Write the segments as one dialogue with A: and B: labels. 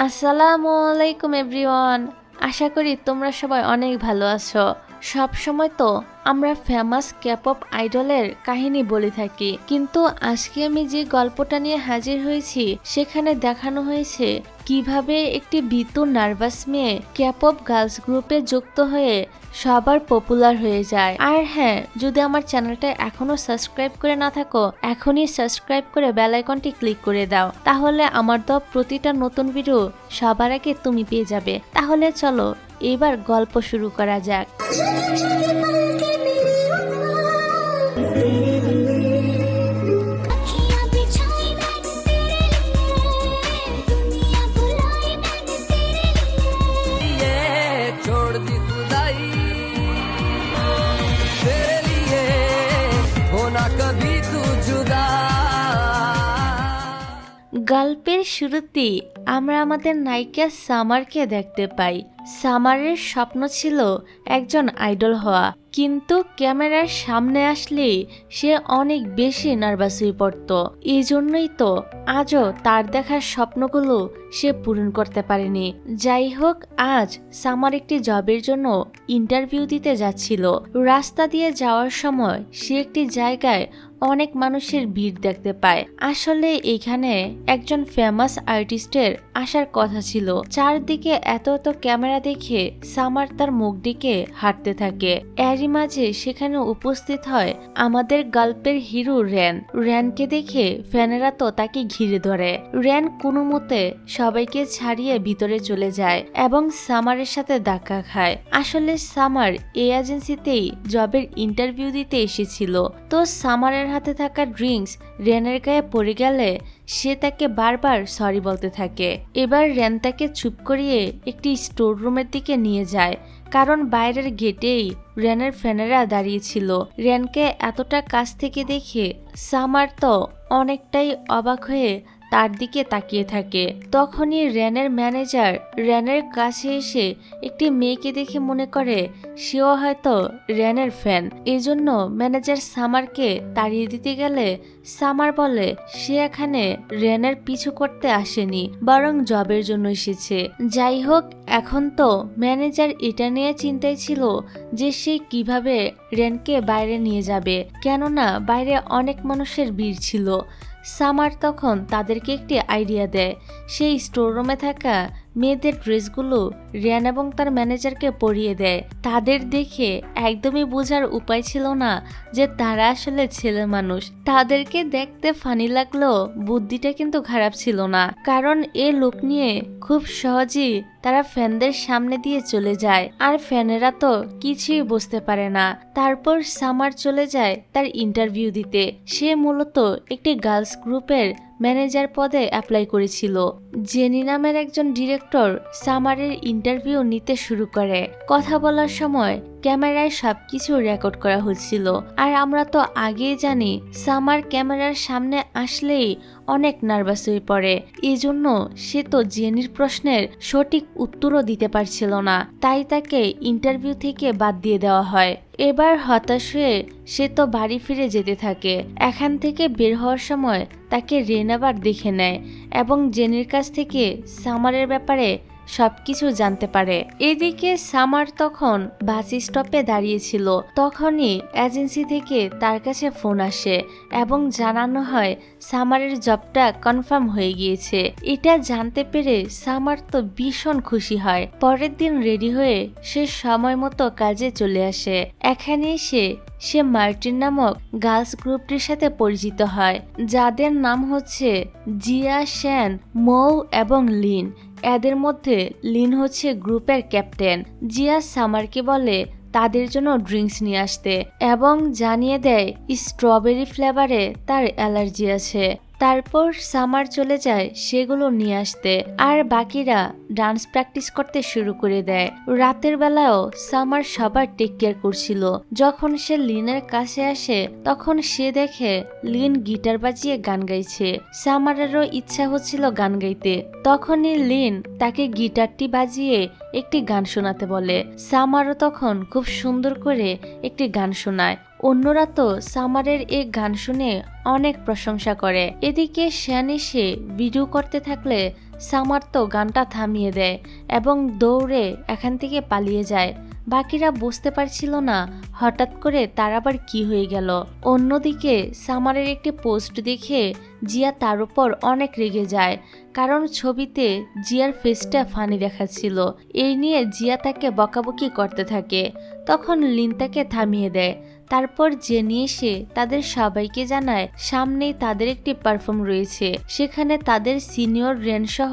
A: আসসালামু আলাইকুম এভরিওয়ান। আশা করি তোমরা সবাই অনেক ভালো আছো। সব সময় তো আমরা ফেমাস ক্যাপপ আইডলের কাহিনী বলে থাকি, কিন্তু আজকে আমি যে গল্পটা নিয়ে হাজির হয়েছি সেখানে দেখানো হয়েছে কিভাবে একটি ভীতু নার্ভাস মেয়ে ক্যাপপ গার্লস গ্রুপে যুক্ত হয়ে সবার পপুলার হয়ে যায়। আর হ্যাঁ, যদি আমার চ্যানেলটা এখনো সাবস্ক্রাইব করে না থাকো, এখনই সাবস্ক্রাইব করে বেল আইকনটি ক্লিক করে দাও, তাহলে আমার দেওয়া প্রতিটা নতুন ভিডিও সবার আগে তুমি পেয়ে যাবে। তাহলে চলো এবার গল্প শুরু করা যাক। গল্পের শুরুতেই আমরা আমাদের নায়িকা সামারকে দেখতে পাই। সামারের স্বপ্ন ছিল একজন আইডল হওয়া, কিন্তু ক্যামেরার সামনে আসলেই সে অনেক বেশি নার্ভাস হয়ে পড়ত। এই জন্যই তো আজও তার দেখার স্বপ্নগুলো সে পূরণ করতে পারেনি। যাই হোক, আজ সামার একটি জবের জন্য ইন্টারভিউ দিতে যাচ্ছিল। রাস্তা দিয়ে যাওয়ার সময় সে একটি জায়গায় অনেক মানুষের ভিড় দেখতে পায়। আসলে এখানে একজন ফেমাস আর্টিস্টের আসার কথা ছিল। চারদিকে এত এত ক্যামেরা দেখে সামার তার মুখ দিকে হাঁটতে থাকে। এরই মাঝে সেখানে উপস্থিত হয় আমাদের গল্পের হিরো র্যানকে দেখে ফ্যানেরা তো তাকে ঘিরে ধরে। র্যান কোনো মতে সবাইকে ছাড়িয়ে ভিতরে চলে যায় এবং সামারের সাথে ধাক্কা খায়। আসলে সামার এই এজেন্সিতেই জবের ইন্টারভিউ দিতে এসেছিল। তো সামারের হাতে থাকা ড্রিঙ্কস র্যানের গায়ে পড়ে গেলে সে তাকে বারবার সরি বলতে থাকে। এবার র্যান তাকে চুপ করিয়ে একটি স্টোর রুমের দিকে নিয়ে যায়, কারণ বাইরের গেটেই র্যানের ফ্যানেরা দাঁড়িয়েছিল। র্যানকে এতটা কাছ থেকে দেখে সামার তো অনেকটাই অবাক হয়ে তার দিকে তাকিয়ে থাকে। তখনই র্যানের ম্যানেজার র্যানের কাছে এসে একটি মেয়েকে দেখে মনে করে সেও হয়তো র্যানের ফ্যান। এজন্য ম্যানেজার সামারকে তাড়িয়ে দিতে গেলে সামার বলে সে এখানে র্যানের পিছু করতে আসেনি, বরং জবের জন্য এসেছে। যাই হোক, এখন তো ম্যানেজার এটা নিয়ে চিন্তায় ছিল যে সে কিভাবে র্যানকে বাইরে নিয়ে যাবে, কেননা বাইরে অনেক মানুষের ভিড় ছিল। সামার তখন তাদেরকে একটি আইডিয়া দেয়। সেই স্টোর রুমে থাকা মেয়েদের ড্রেসগুলো র্যান এবং তার ম্যানেজারকে পরিয়ে দেয়। তাদের দেখে একদমই বোঝার উপায় ছিল না যে তারা আসলে ছেলে মানুষ। তাদেরকে দেখতে ফানি লাগলেও বুদ্ধিটা কিন্তু খারাপ ছিল না, কারণ এ লুক নিয়ে খুব সহজেই তারা ফ্যানদের সামনে দিয়ে চলে যায়, আর ফ্যানেরা তো কিছুই বুঝতে পারে না। তারপর সামার চলে যায় তার ইন্টারভিউ দিতে। সে মূলত একটি গার্লস গ্রুপের ম্যানেজার পদে অ্যাপ্লাই করেছিল। জেনি নামের একজন ডিরেক্টর সামারের ইন্টারভিউ নিতে শুরু করে। কথা বলার সময় ক্যামেরায় সবকিছু রেকর্ড করা হচ্ছিল, আর আমরা তো আগেই জানি সামার ক্যামেরার সামনে আসলেই অনেক নার্ভাস হয়ে পড়ে। এই জন্য সে তো জেনির প্রশ্নের সঠিক উত্তরও দিতে পারছিল না, তাই তাকে ইন্টারভিউ থেকে বাদ দিয়ে দেওয়া হয়। এবার হতাশ হয়ে সে তো বাড়ি ফিরে যেতে থাকে। এখান থেকে বের হওয়ার সময় তাকে রেন আবার দেখে নেয় এবং জেনির কাছ থেকে সামারের ব্যাপারে সবকিছু জানতে পারে। এদিকে সামার তখন বাস স্টপে দাঁড়িয়েছিল। তখনই এজেন্সি থেকে তার কাছে ফোন আসে এবং জানানো হয় সামারের জবটা কনফার্ম হয়ে গিয়েছে। এটা জানতে পেরে সামার তো ভীষণ খুশি হয়। পরের দিন রেডি হয়ে সে সময় মতো কাজে চলে আসে। এখানে সে মার্টিন নামক গার্লস গ্রুপটির সাথে পরিচিত হয়, যাদের নাম হচ্ছে জিয়া, শ্যান, মৌ এবং লিন। এদের মধ্যে লিন হচ্ছে গ্রুপের ক্যাপ্টেন। জিয়া সামারকে বলে তাদের জন্য ড্রিঙ্কস নিয়ে আসতে এবং জানিয়ে দেয় স্ট্রবেরি ফ্লেভারে তার অ্যালার্জি আছে। তারপর সামার চলে যায় সেগুলো নিয়ে আসতে, আর বাকিরা ডান্স প্র্যাকটিস করতে শুরু করে দেয়। রাতের বেলাও সামার সবার টেক কেয়ার করছিল। যখন সে লিনের কাছে আসে তখন সে দেখে লিন গিটার বাজিয়ে গান গাইছে। সামারেরও ইচ্ছা হচ্ছিল গান গাইতে। তখনই লিন তাকে গিটারটি বাজিয়ে একটি গান শোনাতে বলে। সামারও তখন খুব সুন্দর করে একটি গান শোনায়। অন্যরা তো সামারের এই গান শুনে অনেক প্রশংসা করে। এদিকে শ্যান এসে ভিডিও করতে থাকলে সামার তো গানটা থামিয়ে দেয় এবং দৌড়ে এখান থেকে পালিয়ে যায়। বাকিরা বুঝতে পারছিল না হঠাৎ করে তার আবার কি হয়ে গেল। অন্যদিকে সামারের একটি পোস্ট দেখে জিয়া তার উপর অনেক রেগে যায়, কারণ ছবিতে জিয়ার ফেসটা ফানি দেখাচ্ছিল। এই নিয়ে জিয়া তাকে বকাবকি করতে থাকে। তখন লিন তাকে থামিয়ে দেয়। তারপর জেনি এসে তাদের সবাইকে জানায় সামনেই তাদের একটি পারফর্ম রয়েছে, সেখানে তাদের সিনিয়র রেন সহ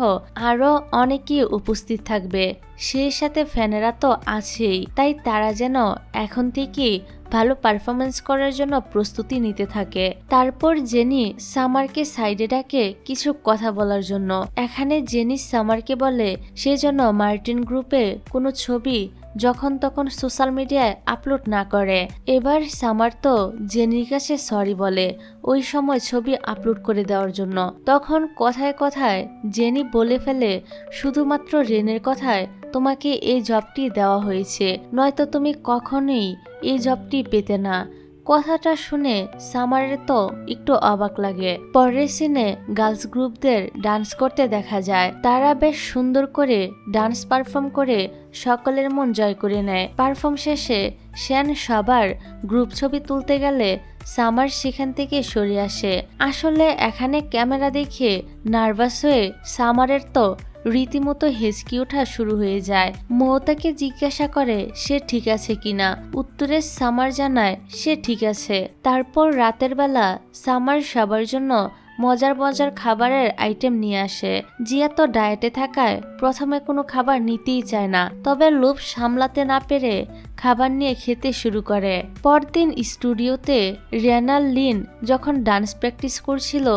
A: আরো অনেকেই উপস্থিত থাকবে। সেই সাথে ফ্যানেরা তো আছেই, তাই তারা যেন এখন থেকেই ভালো পারফরমেন্স করার জন্য প্রস্তুতি নিতে থাকে। তারপর জেনি সামারকে সাইডে ডাকে কিছু কথা বলার জন্য। এখানে জেনি সামারকে বলে সে যেন মার্টিন গ্রুপে কোনো ছবি যখন তখন সোশ্যাল মিডিয়ায় আপলোড না করে। এবার সামার তো জেনির কাছে সরি বলে ওই সময় ছবি আপলোড করে দেওয়ার জন্য। তখন কথায় কথায় জেনি বলে ফেলে শুধুমাত্র রেনের কথায় তোমাকে এই জবটি দেওয়া হয়েছে, নয়তো তুমি কখনোই এই জবটি পেতে না। কথাটা শুনে সামারের তো একটু অবাক লাগে। পরের সিনে গার্লস গ্রুপদের ডান্স করতে দেখা যায়। তারা বেশ সুন্দর করে ডান্স পারফর্ম করে সকলের মন জয় করে নেয়। পারফর্ম শেষে শ্যান সবার গ্রুপ ছবি তুলতে গেলে সামার সেখান থেকে সরে আসে। আসলে এখানে ক্যামেরা দেখে নার্ভাস হয়ে সামারের তো রীতিমতো হেঁচকি ওঠা শুরু হয়ে যায়। মৌতাকে জিজ্ঞাসা করে সে ঠিক আছে কিনা। উত্তরে সামার জানায় সে ঠিক আছে। তারপর রাতের বেলা সামার সবার জন্য মজার মজার খাবারের আইটেম নিয়ে আসে। জিয়া তো ডায়েটে থাকায় প্রথমে কোনো খাবার নিতেই চায় না, তবে লোভ সামলাতে না পেরে খাবার নিয়ে খেতে শুরু করে। পরদিন স্টুডিওতে রেনাল লিন যখন ডান্স প্র্যাকটিস করছিল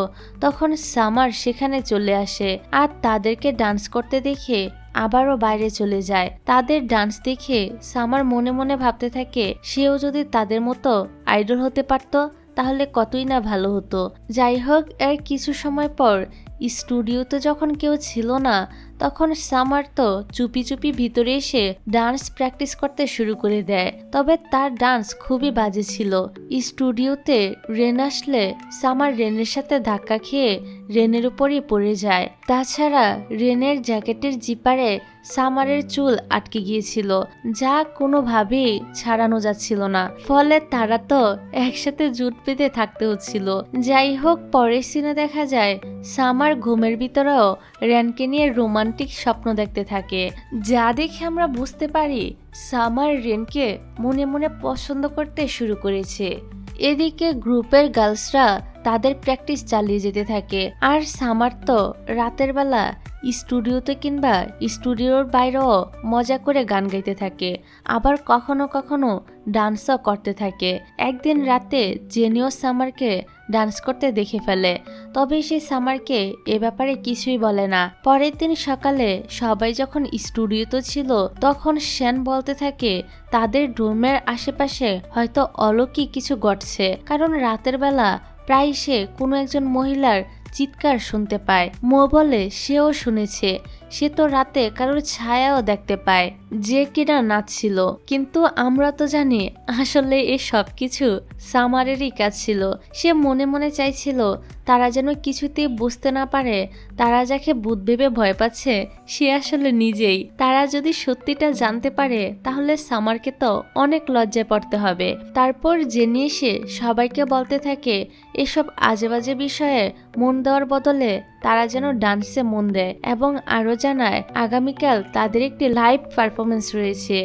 A: তখন সামার সেখানে চলে আসে আর তাদেরকে ডান্স করতে দেখে আবারও বাইরে চলে যায়। তাদের ডান্স দেখে সামার মনে মনে ভাবতে থাকে সেও যদি তাদের মতো আইডল হতে পারত তাহলে কতই না ভালো হতো। যাই হোক, এর কিছু সময় পর স্টুডিওতে যখন কেউ ছিল না তখন সামার তো চুপি চুপি ভিতরে এসে ডান্স প্র্যাকটিস করতে শুরু করে দেয়। তবে তার ডান্স খুবই বাজে ছিল। স্টুডিওতে রেন আসলে সামার রেনের সাথে ধাক্কা খেয়ে রেনের উপরই পড়ে যায়। তাছাড়া রেনের জ্যাকেটের জিপারে সামারের চুল আটকে গিয়েছিল, যা কোনোভাবেই ছাড়ানো যাচ্ছিল না। ফলে তারা তো একসাথে জুট পেতে থাকতে হচ্ছিল। যাই হোক, পরের সিনে দেখা যায় সামার ঘুমের ভিতরেও রেনকে নিয়ে রোমান্টিক স্বপ্ন দেখতে থাকে, যা দেখে আমরা বুঝতে পারি সামার রেনকে মনে মনে পছন্দ করতে শুরু করেছে। এদিকে গ্রুপের গার্লসরা তাদের প্র্যাকটিস চালিয়ে যেতে থাকে আর সামার তো রাতের বেলা স্টুডিওতে কিংবা স্টুডিওর বাইরেও মজা করে গান গাইতে থাকে, আবার কখনো কখনো ডান্সও করতে থাকে। একদিন রাতে জেনিও সামারকে ডান্স করতে দেখে ফেলে, তবে সে সামারকে এ ব্যাপারে কিছুই বলে না। পরের দিন সকালে সবাই যখন স্টুডিওতে ছিল তখন শ্যান বলতে থাকে তাদের রুমের আশেপাশে হয়তো অলৌকিক কিছু ঘটছে, কারণ রাতের বেলা প্রায় সে কোনো একজন মহিলার চিৎকার শুনতে পায়। মো বলে সেও শুনেছে, সে তো রাতে কারোর ছায়াও দেখতে পায় যে কিনা নাচছিল। কিন্তু আমরা তো জানি আসলে এই সব কিছু সামারেরই কাজ ছিল। সে মনে মনে চাইছিল তারা যেন কিছুতেই বুঝতে না পারে তারা যাকে ভূত ভেবে ভয় পাচ্ছে সে আসলে নিজেই। তারা যদি সত্যিটা জানতে পারে তাহলে সামারকে তো অনেক লজ্জায় পড়তে হবে। তারপর জেনি এসে সবাইকে বলতে থাকে এসব আজেবাজে বিষয়ে মন দেওয়ার বদলে তারা যেন ডান্সে মন দেয় এবং আরো জানায় আগামীকাল তাদের একটি লাইভ পারফরমেন্স রয়েছে।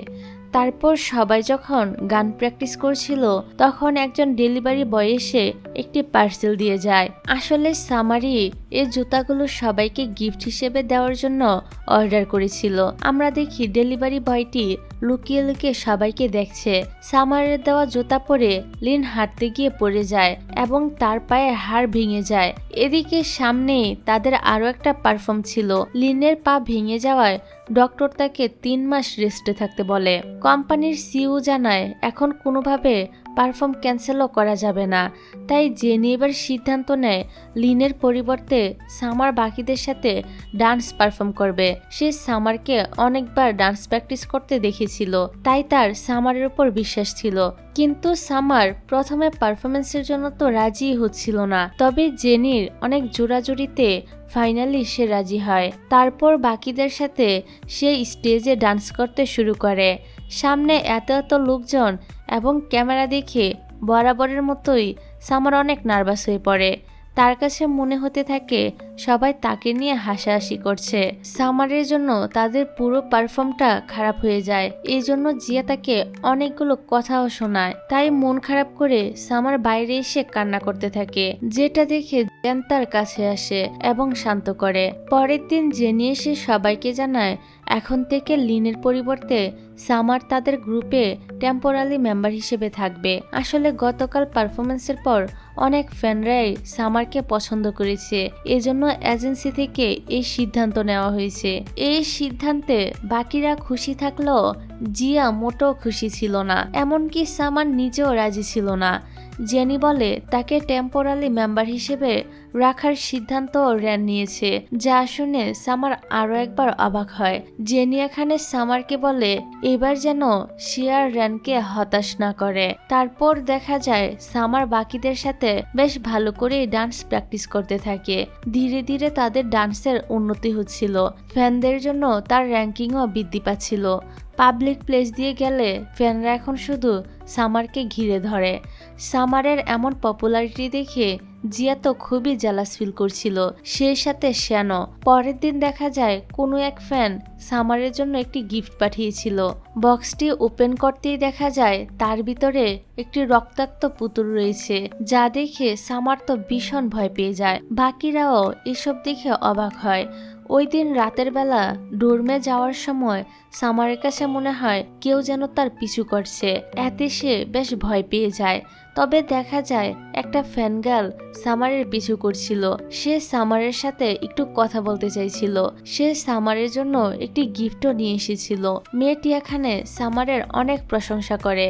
A: তারপর সবাই যখন গান প্র্যাকটিস করছিল তখন একজন ডেলিভারি বয় এসে একটি পার্সেল দিয়ে যায়। আসলে সামারি এই জুতাগুলো সবাইকে গিফট হিসেবে দেওয়ার জন্য অর্ডার করেছিল। আমরা দেখি ডেলিভারি বয়টি লুকিয়ে লুকিয়ে সবাইকে দেখছে। সামারের দেওয়া জুতা পরে লিন হাঁটতে গিয়ে পড়ে যায় এবং তার পায়ের হাড় ভেঙে যায়। এদিকে সামনে তাদের আরো একটা পারফর্ম ছিল। লিনের পা ভেঙে যাওয়ায় ডক্টর তাকে 3 মাস রেস্টে থাকতে বলে। কোম্পানির সিইও জানায় এখন কোনোভাবে পারফর্ম ক্যান্সেলও করা যাবে না। তাই জেনি এবার সিদ্ধান্ত নেয় লিনের পরিবর্তে সামার বাকিদের সাথে ডান্স পারফর্ম করবে। সে সামারকে অনেকবার ডান্স প্র্যাকটিস করতে দেখেছিল, তাই তার সামারের উপর বিশ্বাস ছিল। কিন্তু সামার প্রথমে পারফরমেন্সের জন্য তো রাজি হচ্ছিল না, তবে জেনির অনেক জোরাজুরিতে ফাইনালি সে রাজি হয়। তারপর বাকিদের সাথে সে স্টেজে ডান্স করতে শুরু করে। সামনে এত এত লোকজন এবং ক্যামেরা দেখে বরাবরের মতোই সামার অনেক নার্ভাস হয়ে পড়ে। তার কাছে মনে হতে থাকে সবাই তাকে নিয়ে হাসাহাসি করছে। সামারের জন্য তাদের পুরো পারফর্মটা খারাপ হয়ে যায়। এই জন্য জিয়া তাকে অনেকগুলো কথাও শোনায়। তাই মন খারাপ করে সামার বাইরে এসে কান্না করতে থাকে, যেটা দেখে জেন তার কাছে আসে এবং শান্ত করে। পরের দিন জেনি এসে সবাইকে জানায় এখন থেকে লিনের পরিবর্তে সামার তাদের গ্রুপে টেম্পোরারি মেম্বার হিসেবে থাকবে। আসলে গতকাল পারফরমেন্সের পর অনেক ফ্যানরাই সামারকে পছন্দ করেছে, এজন্য এজেন্সি থেকে এই সিদ্ধান্ত নেওয়া হয়েছে। এই সিদ্ধান্তে বাকিরা খুশি থাকলেও জিয়া মোটেও খুশি ছিল না, এমনকি সামার নিজেও রাজি ছিল না। জেনি বলে তাকে টেম্পোরারি মেম্বার হিসেবে রাখার সিদ্ধান্ত র্যান নিয়েছে, যা শুনে সামার আরো একবার অবাক হয়। জেনি এখানে সামারকে বলে এবার যেন সে আর র্যানকে হতাশ না করে। তারপর দেখা যায় সামার বাকিদের সাথে বেশ ভালো করে ডান্স প্র্যাকটিস করতে থাকে। ধীরে ধীরে তাদের ডান্সের উন্নতি হচ্ছিল, ফ্যানদের জন্য তার র্যাঙ্কিংও বৃদ্ধি পাচ্ছিল। পাবলিক প্লেস দিয়ে গেলে ফ্যানরা এখন শুধু সামারকে ঘিরে ধরে। সামারের এমন পপুলারিটি দেখে জিয়া তো খুবই জেলাস ফিল করছিল, সেই সাথে শ্যানও। পরের দিন দেখা যায় কোনো এক ফ্যান সামারের জন্য একটি গিফট পাঠিয়েছিল। বক্সটি ওপেন করতেই দেখা যায় তার ভিতরে একটি রক্তাক্ত পুতুল রয়েছে, যা দেখে সামার তো ভীষণ ভয় পেয়ে যায়। বাকিরাও এসব দেখে অবাক হয়। ওই দিন রাতের বেলা ডোরমে যাওয়ার সময় সামারের কাছে মনে হয় কেউ যেন তার পিছু করছে, এতে সে বেশ ভয় পেয়ে যায়। তবে দেখা যায় একটা ফ্যানগার্ল সামারের পিছু করছিল। সে সামারের সাথে একটু কথা বলতে চাইছিল। সে সামারের জন্য একটি গিফটও নিয়ে এসেছিল। মেয়েটি এখানে সামারের অনেক প্রশংসা করে,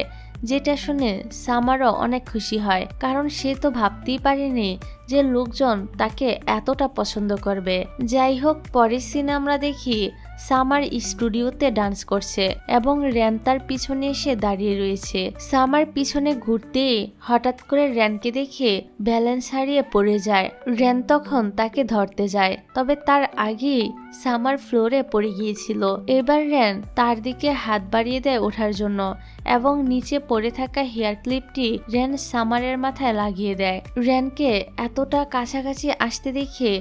A: যেটা শুনে সামারও অনেক খুশি হয়, কারণ সে তো ভাবতেই পারেনি যে লোকজন তাকে এতটা পছন্দ করবে। যাই হোক, পরের সিনে আমরা দেখি সামার স্টুডিওতে ডান্স করছে এবং র্যান তার পিছনে এসে দাঁড়িয়ে রয়েছে। সামার পিছনে ঘুরতেই হঠাৎ করে র্যানকে দেখে ব্যালেন্স হারিয়ে পড়ে যায়। র্যান তখন তাকে ধরতে যায়, তবে তার আগেই সামার ফ্লোরে পড়ে গিয়েছিল। এবার র্যান তার দিকে হাত বাড়িয়ে দেয় ওঠার জন্য এবং নিচে পড়ে থাকা হেয়ার ক্লিপটি র্যান সামারের মাথায় লাগিয়ে দেয়। র্যানকে এতটা কাছাকাছি আসতে দেখে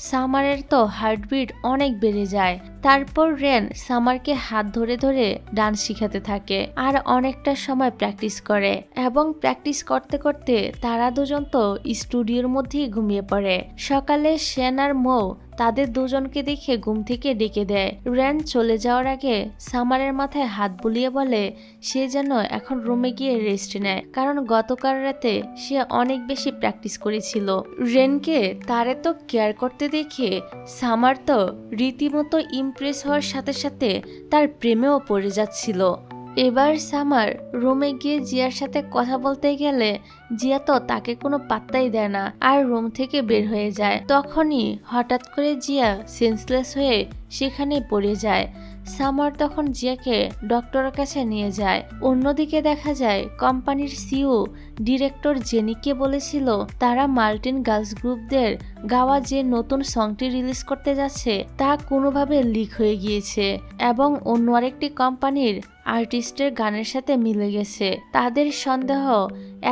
A: সামারের তো হার্টবিট অনেক বেড়ে যায়। তারপর র্যান সামারকে হাত ধরে ধরে ডান্স শিখাতে থাকে আর অনেকটা সময় প্র্যাকটিস করে এবং প্র্যাকটিস করতে করতে তারা দুজন তো স্টুডিওর মধ্যেই ঘুমিয়ে পড়ে। সকালে শ্যান আর মৌ তাদের দুজনকে দেখে ঘুম থেকে ডেকে দেয়। র্যান চলে যাওয়ার আগে সামারের মাথায় হাত বুলিয়ে বলে সে যেন এখন রুমে গিয়ে রেস্ট নেয়, কারণ গতকাল রাতে সে অনেক বেশি প্র্যাকটিস করেছিল। র্যানকে তার এত কেয়ার করতে দেখে সামার তো রীতিমতো ইমপ্রেস হওয়ার সাথে সাথে তার প্রেমেও পড়ে যাচ্ছিল। এবার সামার রুমে গিয়ে জিয়ার সাথে কথা বলতে গেলে জিয়া তো তাকে কোনো পাত্তাই দেয় না আর রুম থেকে বের হয়ে যায়। তখনই হঠাৎ করে জিয়া সেন্সলেস হয়ে সেখানেই পড়ে যায়। সামার তখন জিয়াকে ডক্টরের কাছে নিয়ে যায়। অন্যদিকে দেখা যায় কোম্পানির সিইও ডিরেক্টর জেনিকে বলেছিল তারা মার্টিন গার্লস গ্রুপদের গাওয়া যে নতুন সংটি রিলিজ করতে যাচ্ছে তা কোনোভাবে লিক হয়ে গিয়েছে এবং অন্য আরেকটি কোম্পানির আর্টিস্টের গানের সাথে মিলে গেছে। তাদের সন্দেহ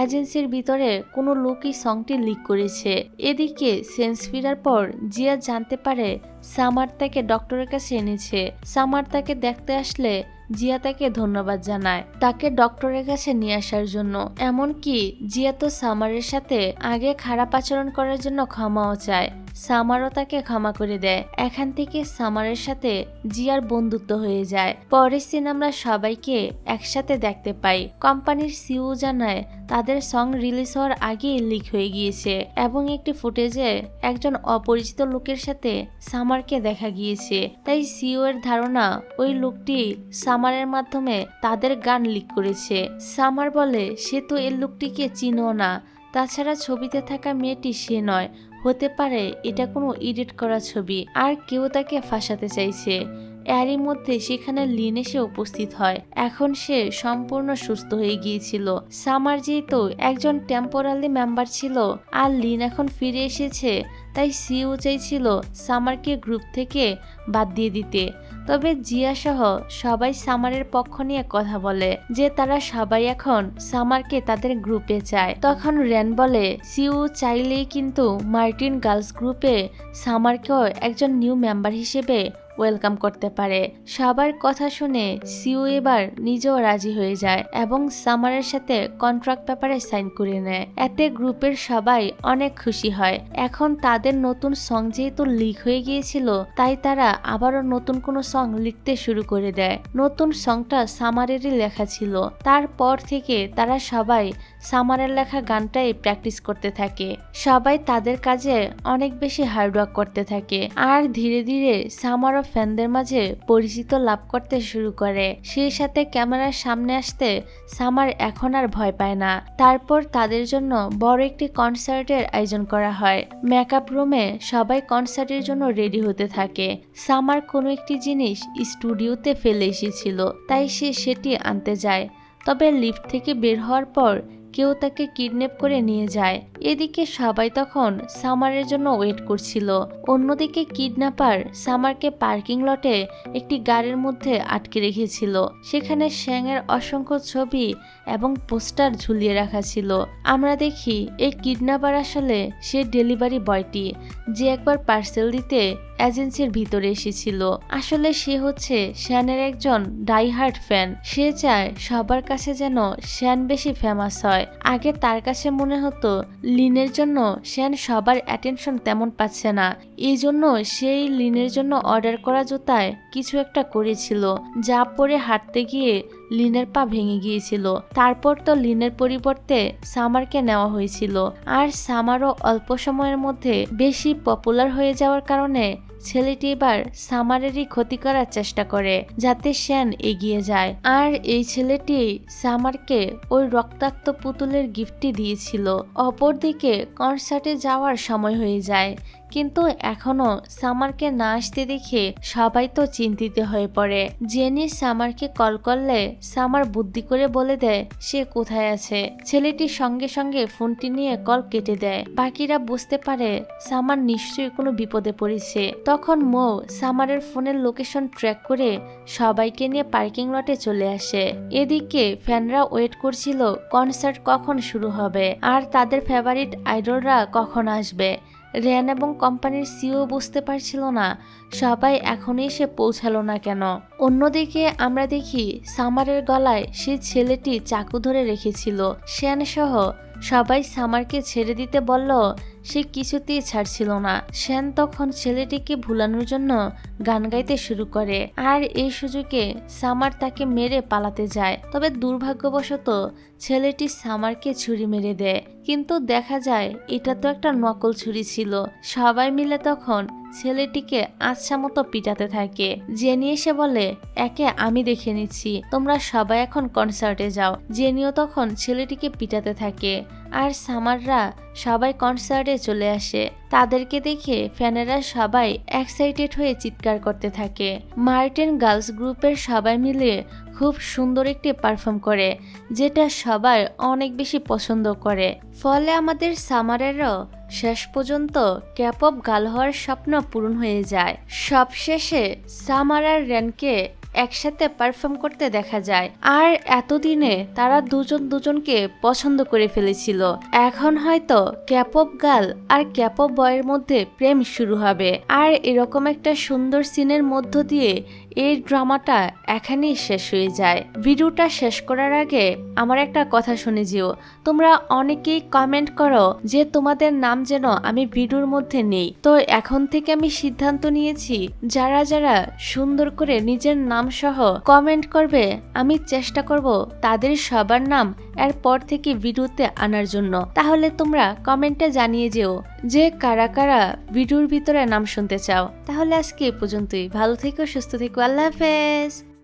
A: এজেন্সির ভিতরে কোনো লোকই সংটি লিক করেছে। এদিকে সেন্স ফিরার পর জিয়া জানতে পারে সামার তাকে ডক্টরের কাছে এনেছে। সামার তাকে দেখতে আসলে জিয়া তাকে ধন্যবাদ জানায় তাকে ডক্টরের কাছে নিয়ে আসার জন্য। এমনকি জিয়া তো সামারের সাথে আগে খারাপ আচরণ করার জন্য ক্ষমাও চায়। সামারও তাকে ক্ষমা করে দেয়। এখান থেকে সামারের সাথে জিয়ার বন্ধুত্ব হয়ে যায়। পরের সিন আমরা সবাইকে একসাথে দেখতে পাই। কোম্পানির সিইও জানায় তাদের সং রিলিজ হওয়ার আগেই লিক হয়ে গিয়েছে এবং একটি ফুটেজে একজন অপরিচিত লোকের সাথে সামারকে দেখা গিয়েছে। তাই সিইও এর ধারণা ওই লোকটি সামারের মাধ্যমে তাদের গান লিক করেছে। সামার বলে সে তো এই লোকটিকে চিনো না, তাছাড়া ছবিতে থাকা মেয়েটি সে নয়, হতে পারে এটা কোনো এডিট করা ছবি আর কেউ তাকে ফাঁসাতে চাইছে। এরই মধ্যে সেখানে লিন এসে উপস্থিত হয়। এখন সে সম্পূর্ণ সুস্থ হয়ে গিয়েছিল। সামার যেহেতু একজন টেম্পোরারি মেম্বার ছিল আর লিন এখন ফিরে এসেছে, তাই সিইও চাইছিল সামারকে গ্রুপ থেকে বাদ দিয়ে দিতে। তবে জিয়া সহ সবাই সামারের পক্ষ নিয়ে কথা বলে যে তারা সবাই এখন সামারকে তাদের গ্রুপে চায়। তখন রেন বলে সিইও চাইলেই কিন্তু মার্টিন গার্লস গ্রুপে সামারকেও একজন নিউ মেম্বার হিসেবে ওয়েলকাম করতে পারে। সবার কথা শুনে সিইও এবার নিজেও রাজি হয়ে যায় এবং সামারের সাথে কন্ট্রাক্ট পেপারে সাইন করে নেয়। এতে গ্রুপের সবাই অনেক খুশি হয়। এখন তাদের নতুন সং যেহেতু লিক হয়ে গিয়েছিল, তাই তারা আবারও নতুন কোনো সং লিখতে শুরু করে দেয়। নতুন সংটা সামারেরই লেখা ছিল। তারপর থেকে তারা সবাই সামারের লেখা গানটাই প্র্যাকটিস করতে থাকে। সবাই তাদের কাজে অনেক বেশি হার্ডওয়ার্ক করতে থাকে আর ধীরে ধীরে সামারও ফ্যানদের মাঝে পরিচিত লাভ করতে শুরু করে। সেই সাথে ক্যামেরার সামনে আসতে সামার এখন আর ভয় পায় না। তারপর তাদের জন্য বড় একটি কনসার্টের আয়োজন করা হয়। মেকআপ রুমে সবাই কনসার্টের জন্য রেডি হতে থাকে। সামার কোনো একটি জিনিস স্টুডিওতে ফেলে এসেছিল, তাই সে সেটি আনতে যায়। তবে লিফট থেকে বের হওয়ার পর কেউ তাকে কিডন্যাপ করে নিয়ে যায়। এদিকে সবাই তখন সামারের জন্য ওয়েট করছিল। অন্যদিকে কিডন্যাপার সামারকে পার্কিং লটে একটি গাড়ির মধ্যে আটকে রেখেছিল। সেখানে শ্যাংয়ের অসংখ্য ছবি এবং পোস্টার ঝুলিয়ে রাখা ছিল। আমরা দেখি এই কিডন্যাপার আসলে সে ডেলিভারি বয়টি যে একবার পার্সেল দিতে এজেন্সির ভিতরে এসেছিল। আসলে সে হচ্ছে শ্যানের একজন ডাইহার্ড ফ্যান। সে চায় সবার কাছে যেন শ্যান বেশি ফেমাস হয়। আগে তার কাছে মনে হতো লিনের জন্য শ্যান সবার অ্যাটেনশন তেমন পাচ্ছে না, এই জন্য সেই লিনের জন্য অর্ডার করা জুতায় কিছু একটা করেছিল, যা পরে হাঁটতে গিয়ে লিনের পা ভেঙে গিয়েছিল। তারপর তো লিনের পরিবর্তে সামারকে নেওয়া হয়েছিল। আর সামারও অল্প সময়ের মধ্যে বেশি পপুলার হয়ে যাওয়ার কারণে ছেলেটি এবার সামারেরই ক্ষতি করার চেষ্টা করে যাতে শ্যান এগিয়ে যায়। আর এই ছেলেটি সামারকে ওই রক্তাক্ত পুতুলের গিফটটি দিয়েছিল। অপরদিকে কনসার্টে যাওয়ার সময় হয়ে যায়, কিন্তু এখনো সামারকে না আসতে দেখে সবাই তো চিন্তিত হয়ে পড়ে। জেনি সামারকে কল করলে সামার বুদ্ধি করে বলে দেয় সে কোথায় আছে। ছেলেটি সঙ্গে সঙ্গে ফোনটি নিয়ে কল কেটে দেয়। বাকিরা বুঝতে পারে সামার নিশ্চয়ই কোনো বিপদে পড়েছে। তখন মৌ সামারের ফোনের লোকেশন ট্র্যাক করে সবাইকে নিয়ে পার্কিং লটে চলে আসে। এদিকে ফ্যানরা ওয়েট করছিল কনসার্ট কখন শুরু হবে আর তাদের ফেভারিট আইডলরা কখন আসবে। রেন এবং কোম্পানির সিইও বুঝতে পারছিল না সবাই এখনই এসে পৌঁছালো না কেন। অন্যদিকে আমরা দেখি সামারের গলায় সে ছেলেটি চাকু ধরে রেখেছিল। শ্যান সহ সবাই সামারকে ছেড়ে দিতে বলল, সে কিছুতেই ছাড়ছিল না। শ্যান তখন ছেলেটিকে ভুলানোর জন্য গান গাইতে শুরু করে আর এই সুযোগে সামার তাকে মেরে পালাতে যায়। তবে দুর্ভাগ্যবশত ছেলেটি সামারকে ছুরি মেরে দেয়, কিন্তু দেখা যায় এটা তো একটা নকল ছুরি ছিল। সবাই মিলে তখন ছেলেটিকে আচ্ছা মতো পিটাতে থাকে। জেনি এসে বলে, একে আমি দেখে নিচ্ছি, তোমরা সবাই এখন কনসার্টে যাও। জেনিও তখন ছেলেটিকে পিটাতে থাকে আর সামাররা সবাই কনসার্টে চলে আসে। তাদেরকে দেখে ফ্যানেরা সবাই এক্সাইটেড হয়ে চিৎকার করতে থাকে। মার্টিন গার্লস গ্রুপের সবাই মিলে খুব সুন্দর একটি পারফর্ম করে, যেটা সবাই অনেক বেশি পছন্দ করে। ফলে আমাদের সামারেরও শেষ পর্যন্ত ক্যাপঅপ গার্ল হওয়ার স্বপ্ন পূরণ হয়ে যায়। সবশেষে সামার আর রেনকে একসাথে পারফর্ম করতে দেখা যায়। আর এতদিনে তারা দুজন দুজনকে পছন্দ করে ফেলেছিল। এখন হয়তো ক্যাপপ গার্ল আর ক্যাপপ বয়ের মধ্যে প্রেম শুরু হবে। আর এরকম একটা সুন্দর সিনের মধ্য দিয়ে এই ড্রামাটা এখানেই শেষ হয়ে যায়। ভিডিওটা শেষ করার আগে আমার একটা কথা শুনে যেও, তোমরা অনেকেই কমেন্ট করো যে তোমাদের নাম যেন আমি ভিডিওর মধ্যে নেই। তো এখন থেকে আমি সিদ্ধান্ত নিয়েছি, যারা যারা সুন্দর করে নিজের নাম সহ কমেন্ট করবে আমি চেষ্টা করব তাদের সবার নাম এরপর থেকে ভিডিওতে আনার জন্য। তাহলে তোমরা কমেন্টে জানিয়ে যেও যে কারা কারা ভিডিওর ভিতরে নাম শুনতে চাও। তাহলে আজকে এ পর্যন্তই। ভালো থেকো, সুস্থ থেকো, আল্লাহ হাফেজ।